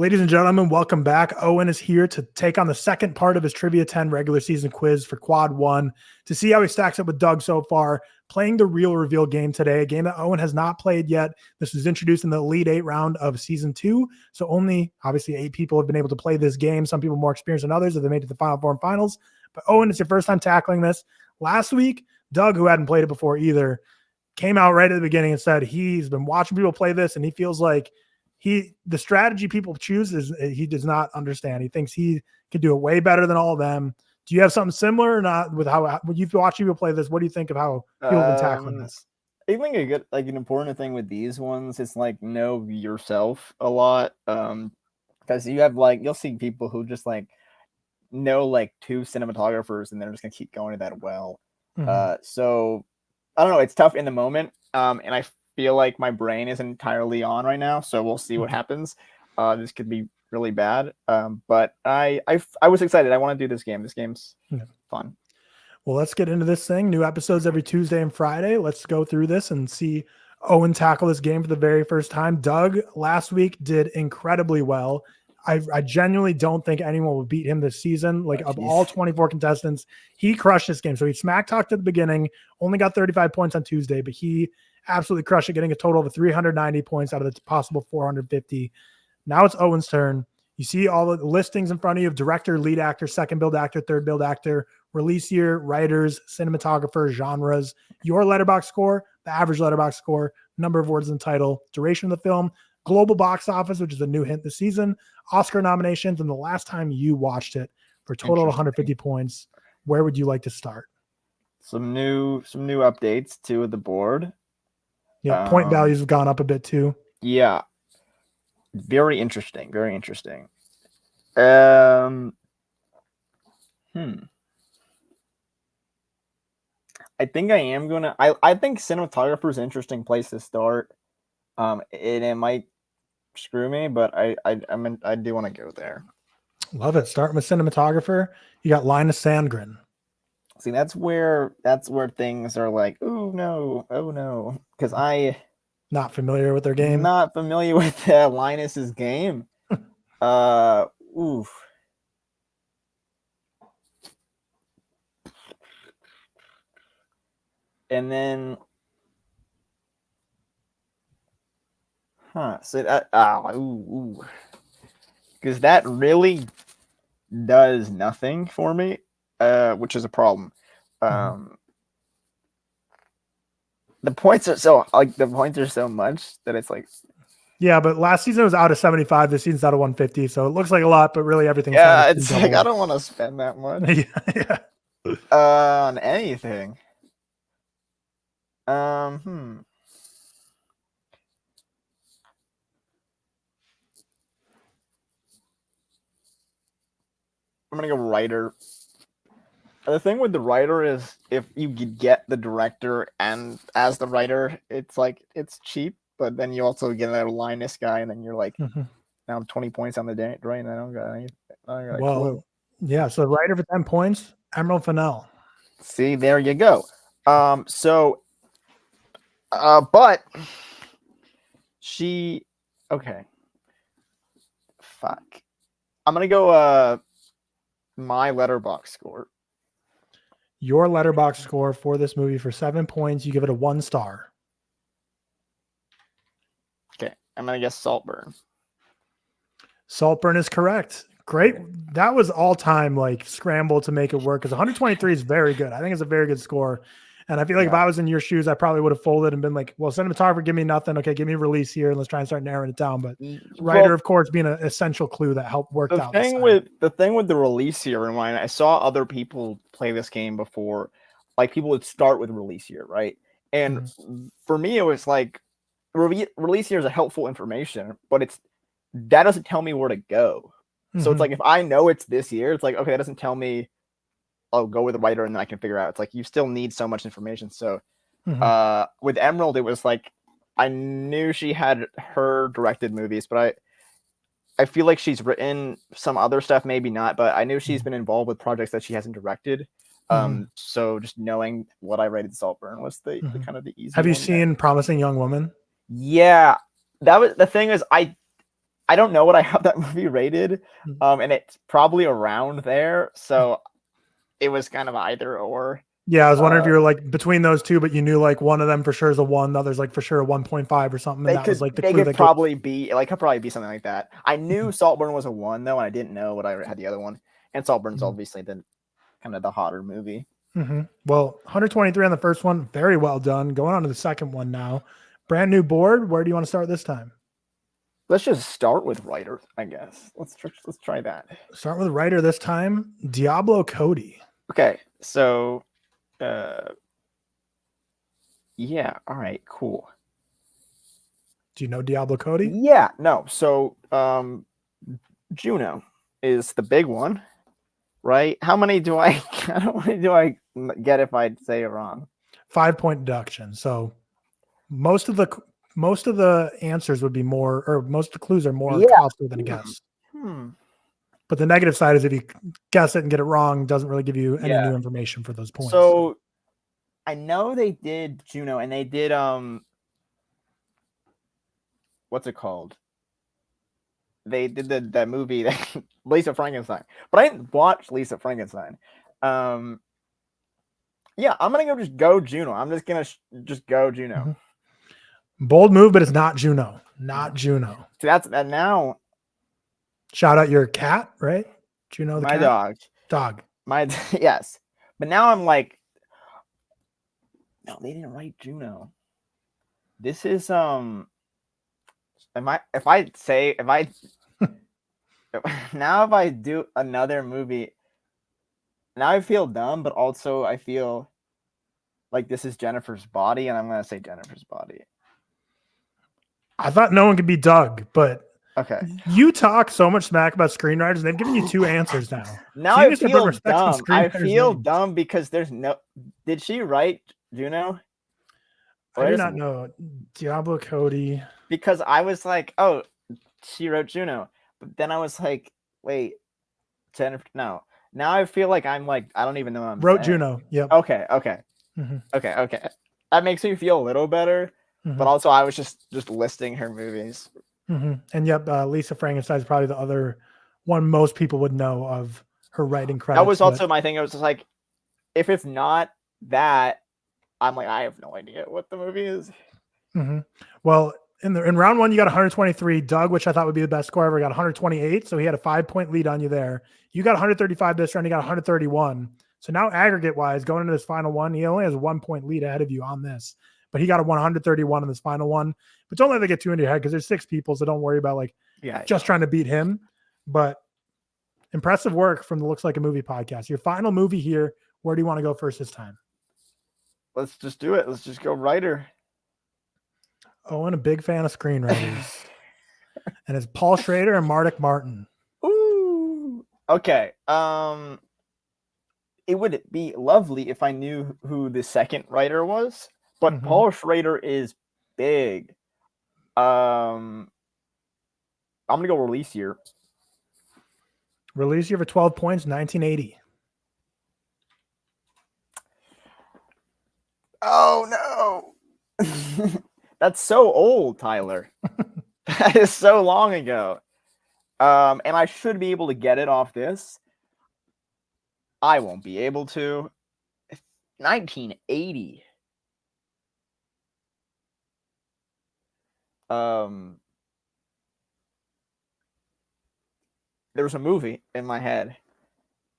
Ladies and gentlemen, welcome back. Owen is here to take on the second part of his Trivia 10 regular season quiz for Quad 1 to see how he stacks up with Doug so far, playing the Real Reveal game today, a game that Owen has not played yet. This was introduced in the Elite 8 round of Season 2, so only, obviously, 8 people have been able to play this game. Some people more experienced than others if they made it to the Final Four and Finals. But Owen, it's your first time tackling this. Last week, Doug, who hadn't played it before either, came out right at the beginning and said he's been watching people play this, and he feels like the strategy people choose is he does not understand. He thinks he could do it way better than all of them. Do you have something similar or not with how when you've watched people play this? What do you think of how people have been tackling this? I think an important thing with these ones is know yourself a lot. Because you have you'll see people who just know 2 cinematographers and they're just gonna keep going to that well. So I don't know, it's tough in the moment. And I feel like my brain isn't entirely on right now, so we'll see what happens. This could be really bad, but I was excited. I want to do this game. This game's fun. Well, let's get into this thing. New episodes every Tuesday and Friday. Let's go through this and see Owen tackle this game for the very first time. Doug last week did incredibly well. I genuinely don't think anyone will beat him this season. Of all 24 contestants, he crushed this game. So he smack talked at the beginning, only got 35 points on Tuesday, but he absolutely crushed it, getting a total of 390 points out of the possible 450. Now it's Owen's turn. You see all the listings in front of you of director, lead actor, second build actor, third build actor, release year, writers, cinematographer, genres, your Letterboxd score, the average Letterboxd score, number of words in the title, duration of the film, global box office, which is a new hint this season, Oscar nominations, and the last time you watched it for a total of 150 points. Where would you like to start? Some new updates to the board. Yeah, point values have gone up a bit too. Yeah. Very interesting. Very interesting. I think I am gonna. I think cinematographer is an interesting place to start. It might screw me, but I do want to go there. Love it. Starting with cinematographer, you got Linus Sandgren. See, that's where things are oh no, because I not familiar with their game. Not familiar with Linus's game. Oof. And then, so that because that really does nothing for me. Which is a problem. The points are so much that it's yeah, but last season it was out of 75. This season's out of 150, so it looks like a lot, but really everything's it's I don't want to spend that much. yeah. On anything. I'm gonna go writer. The thing with the writer is if you get the director and as the writer, it's it's cheap, but then you also get a Linus guy, and then you're now I'm 20 points on the day, right? And I don't got any. Well, yeah. So the writer for 10 points, Emerald Fennell. See, there you go. But she, okay. Fuck. I'm gonna go. My Letterboxd score. Your Letterboxd score for this movie for 7 points, you give it a 1 star. Okay, I'm gonna guess Saltburn. Saltburn is correct. Great. That was all time scramble to make it work because 123 is very good. I think it's a very good score. And I feel like if I was in your shoes, I probably would have folded and been well, cinematographer, give me nothing. Okay, give me release here and let's try and start narrowing it down. But writer, of course, being an essential clue that helped work out. The thing with the release year in mind, I saw other people play this game before. People would start with release year, right? And for me, it was release year is a helpful information, but that doesn't tell me where to go. So it's if I know it's this year, it's okay, that doesn't tell me I'll go with the writer and then I can figure out. It's you still need so much information. So with Emerald, it was I knew she had her directed movies, but I feel like she's written some other stuff, maybe not, but I knew she's been involved with projects that she hasn't directed. So just knowing what I rated Saltburn was the kind of the easy. Have you seen Promising Young Woman? Yeah, that was the thing is I I don't know what I have that movie rated, and it's probably around there. So it was kind of either or. Yeah, I was wondering if you were like between those two, but you knew like one of them for sure is a 1, the other's like for sure a 1.5 or something, and that was like the clue. They could probably be like, could probably be something like that. I knew Saltburn was a 1 though, and I didn't know what I had the other one. And Saltburn's obviously the kind of the hotter movie. Well, 123 on the first one, very well done. Going on to the second one now. Brand new board. Where do you want to start this time? Let's just start with writer, I guess. Let's try that. Start with writer this time. Diablo Cody. Okay, so yeah, all right, cool. Do you know Diablo Cody? Yeah, no. So Juno is the big one, right? How many do I get if I say it wrong? 5-point deduction. So most of the answers would be more, or most of the clues are more costly than a guess. But the negative side is if you guess it and get it wrong, doesn't really give you any new information for those points. So I know they did Juno, and they did what's it called? They did that movie Lisa Frankenstein, but I didn't watch Lisa Frankenstein. Yeah, I'm gonna go Juno. I'm just gonna just go Juno. Bold move, but it's not Juno. Not Juno. So that's now. Shout out your cat, right? Juno the cat? Dog. Dog. Yes. But now I'm like, no, they didn't write Juno. This is now if I do another movie, now I feel dumb, but also I feel like this is Jennifer's Body, and I'm gonna say Jennifer's Body. I thought no one could be Doug, but okay. You talk so much smack about screenwriters, and they've given you 2 answers now. Now so I feel dumb. I feel dumb because there's no. Did she write Juno? I do not know. Diablo Cody. Because I was like, oh, she wrote Juno, but then I was like, wait, Jennifer. No. Now I feel like I'm like I don't even know what I'm wrote saying. Juno. Yep. Okay. Okay. That makes me feel a little better. But also, I was just listing her movies. And yep, Lisa Frankenstein is probably the other one most people would know of her writing credits. That was also my thing. I was just like, if it's not that, I'm like, I have no idea what the movie is. Well, in round 1, you got 123. Doug, which I thought would be the best score ever, got 128. So he had a 5-point lead on you there. You got 135 this round. You got 131. So now aggregate wise, going into this final one, he only has a 1-point lead ahead of you on this. But he got a 131 in this final one. But don't let that get too into your head because there's 6 people, so don't worry about just trying to beat him. But impressive work from the Looks Like a Movie podcast. Your final movie here. Where do you want to go first this time? Let's just do it. Let's just go writer. Owen, a big fan of screenwriters. And it's Paul Schrader and Mardik Martin. Ooh. Okay. It would be lovely if I knew who the second writer was. But Paul Schrader is big. I'm gonna go release year. Release year for 12 points, 1980. Oh no. That's so old, Tyler. That is so long ago. And I should be able to get it off this. I won't be able to. 1980. There was a movie in my head,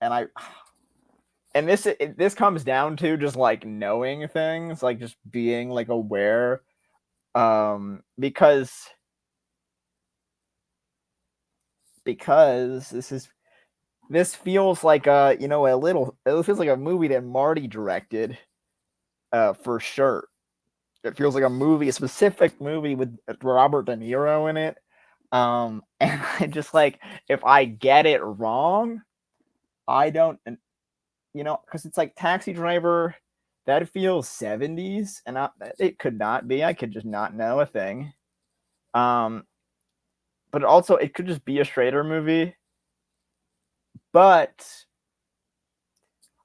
and this comes down to just like knowing things, like just being like aware, because this feels like it feels like a movie that Marty directed, for sure. It feels like a specific movie with Robert De Niro in it. And I just like, if I get it wrong, I don't, because it's like Taxi Driver, that feels 70s, and it could not be. I could just not know a thing. But also, it could just be a Schrader movie. But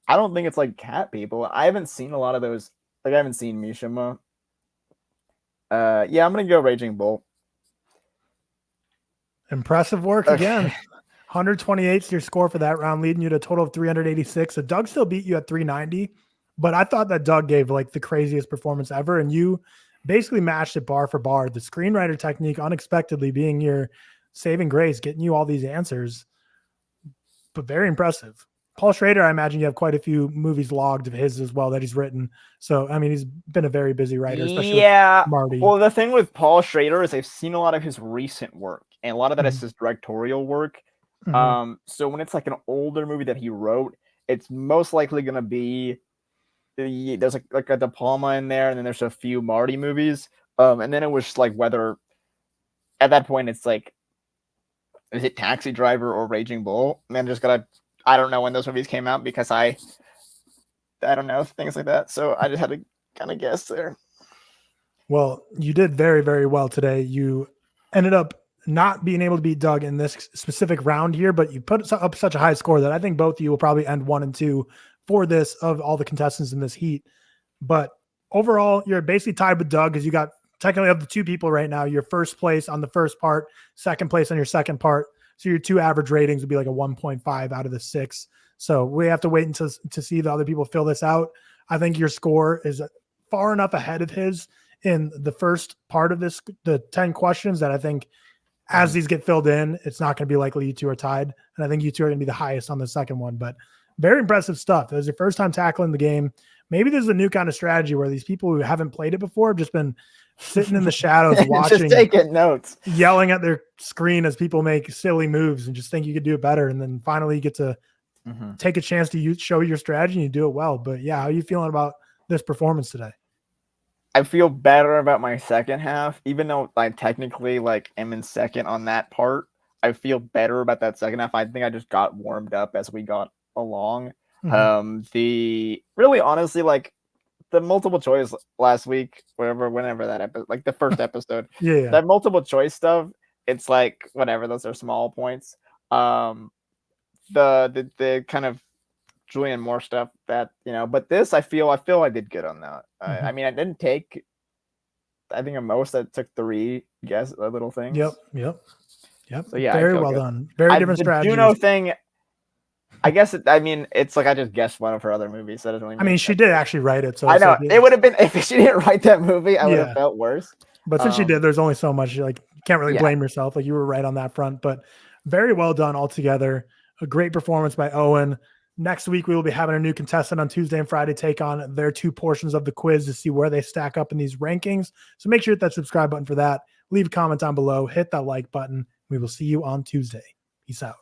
I don't think it's like Cat People. I haven't seen a lot of those. Like, I haven't seen Mishima. Yeah, I'm gonna go Raging Bull. Impressive work again. 128 is your score for that round, leading you to a total of 386. So Doug still beat you at 390, but I thought that Doug gave like the craziest performance ever, and you basically matched it bar for bar. The screenwriter technique unexpectedly being your saving grace, getting you all these answers, but very impressive. Paul Schrader, I imagine you have quite a few movies logged of his as well that he's written. So, I mean, he's been a very busy writer, especially with Marty. Well, the thing with Paul Schrader is I've seen a lot of his recent work, and a lot of that is his directorial work. So when it's like an older movie that he wrote, it's most likely going to be there's like a De Palma in there, and then there's a few Marty movies. And then it was just like whether at that point it's like, is it Taxi Driver or Raging Bull? And then just gotta, I don't know when those movies came out because I don't know, things like that. So I just had to kind of guess there. Well, you did very, very well today. You ended up not being able to beat Doug in this specific round here, but you put up such a high score that I think both of you will probably end 1 and 2 for this of all the contestants in this heat. But overall, you're basically tied with Doug because you got technically of the two people right now, you're first place on the first part, second place on your second part. So your two average ratings would be like a 1.5 out of the 6. So we have to wait until to see the other people fill this out. I think your score is far enough ahead of his in the first part of this, the 10 questions, that I think as these get filled in, it's not going to be likely you two are tied. And I think you two are going to be the highest on the second one, but very impressive stuff. It was your first time tackling the game. Maybe there's a new kind of strategy where these people who haven't played it before have just been sitting in the shadows watching, just taking notes, yelling at their screen as people make silly moves and just think you could do it better. And then finally you get to take a chance to show your strategy and you do it well. But yeah, how are you feeling about this performance today? I feel better about my second half, even though I technically like am in second on that part. I feel better about that second half. I think I just got warmed up as we got along. The really honestly, like the multiple choice last week, whenever that episode, like the first episode, that multiple choice stuff, it's like whatever, those are small points. The kind of Julian Moore stuff that, but this I feel I did good on that. I mean, I didn't take, I think at most I took 3 little things. Yep. So yeah, very well done. Very different strategy. The Juno thing, I guess it's like I just guessed one of her other movies. So that doesn't really I mean, she did actually write it. So I know it would have been, if she didn't write that movie, I would have felt worse. But since she did, there's only so much, like, you can't really blame yourself. Like, you were right on that front, but very well done altogether. A great performance by Owen. Next week, we will be having a new contestant on Tuesday and Friday take on their 2 portions of the quiz to see where they stack up in these rankings. So make sure to hit that subscribe button for that. Leave a comment down below. Hit that like button. We will see you on Tuesday. Peace out.